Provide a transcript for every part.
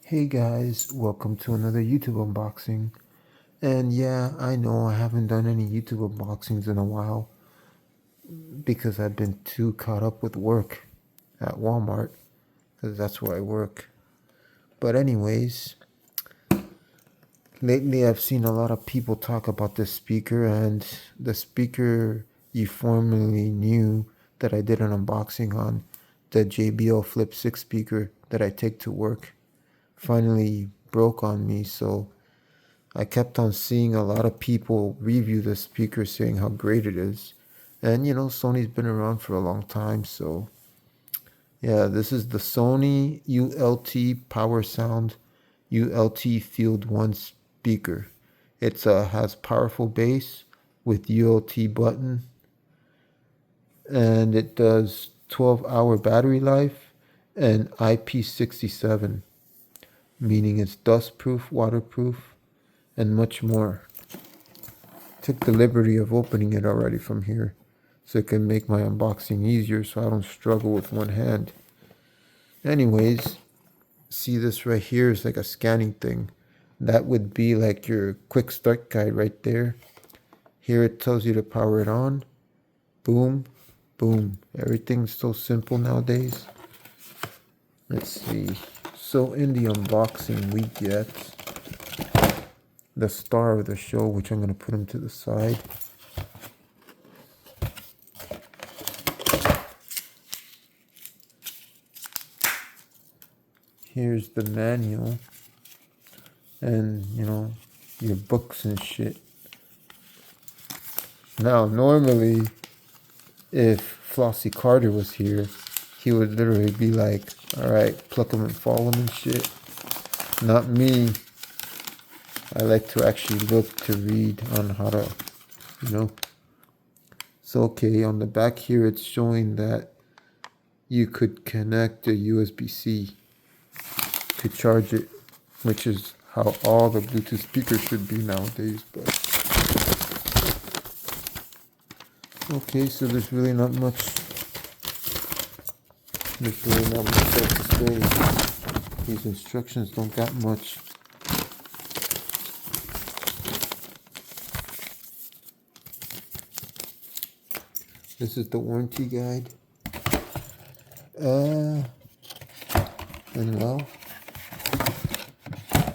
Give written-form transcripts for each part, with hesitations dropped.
Hey guys, welcome to another YouTube unboxing. And yeah, I know I haven't done any YouTube unboxings in a while because I've been too caught up with work at Walmart because that's where I work. But anyways, lately I've seen a lot of people talk about this speaker, and the speaker you formerly knew that I did an unboxing on, the JBL Flip 6 speaker that I take to work, finally broke on me. So I kept on seeing a lot of people review the speaker saying how great it is. And Sony's been around for a long time, so yeah, this is the Sony ULT Power Sound ULT Field 1 speaker. It has powerful bass with ULT button, and it does 12-hour battery life and IP67, meaning it's dust-proof, waterproof, and much more. Took the liberty of opening it already from here so it can make my unboxing easier so I don't struggle with one hand. Anyways, see this right here is like a scanning thing. That would be like your quick start guide right there. Here it tells you to power it on. Boom, boom. Everything's so simple nowadays. Let's see. So in the unboxing we get the star of the show, which I'm going to put him to the side. Here's the manual and, your books and shit. Now, normally, if Flossie Carter was here, he would literally be like, all right, pluck him and fall him and shit. Not me. I like to actually look to read on how to, So, okay, on the back here, it's showing that you could connect a USB-C to charge it, which is how all the Bluetooth speakers should be nowadays. But okay, so there's really not much else to say. These instructions don't got much. This is the warranty guide. And well,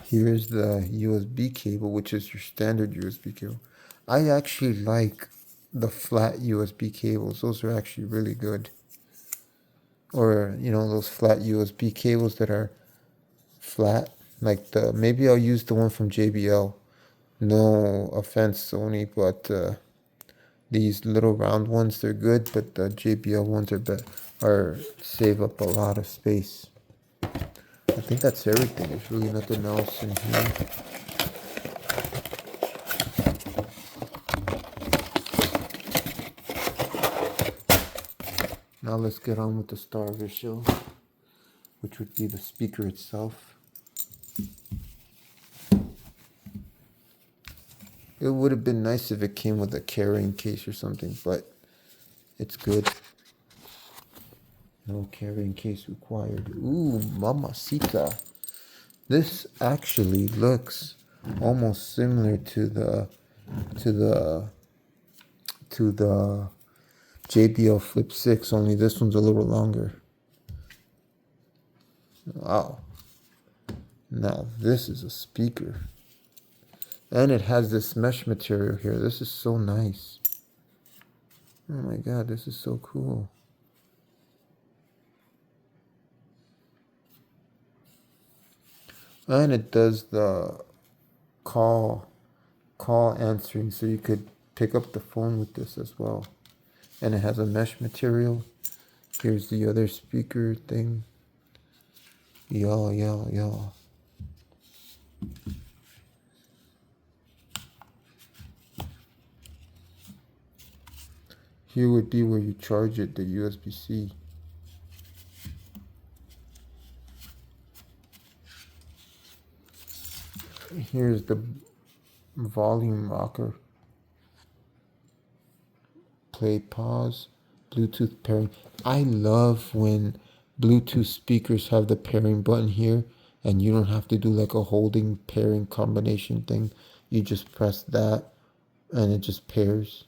here's the USB cable, which is your standard USB cable. I actually like the flat USB cables. Those are actually really good. Or, those flat USB cables that are flat. Like maybe I'll use the one from JBL. No offense, Sony, but these little round ones, they're good, but the JBL ones are save up a lot of space. I think that's everything. There's really nothing else in here. Now let's get on with the star of the show, which would be the speaker itself. It would have been nice if it came with a carrying case or something, but it's good. No carrying case required. Ooh, mamacita. This actually looks almost similar to the JBL Flip 6, only this one's a little longer. Wow. Now this is a speaker. And it has this mesh material here. This is so nice. Oh my god, this is so cool. And it does the call answering, so you could pick up the phone with this as well. And it has a mesh material. Here's the other speaker thing. Yo. Here would be where you charge it, the USB-C. Here's the volume rocker. Play, pause, Bluetooth pairing. I love when Bluetooth speakers have the pairing button here. And you don't have to do like a holding pairing combination thing. You just press that and it just pairs.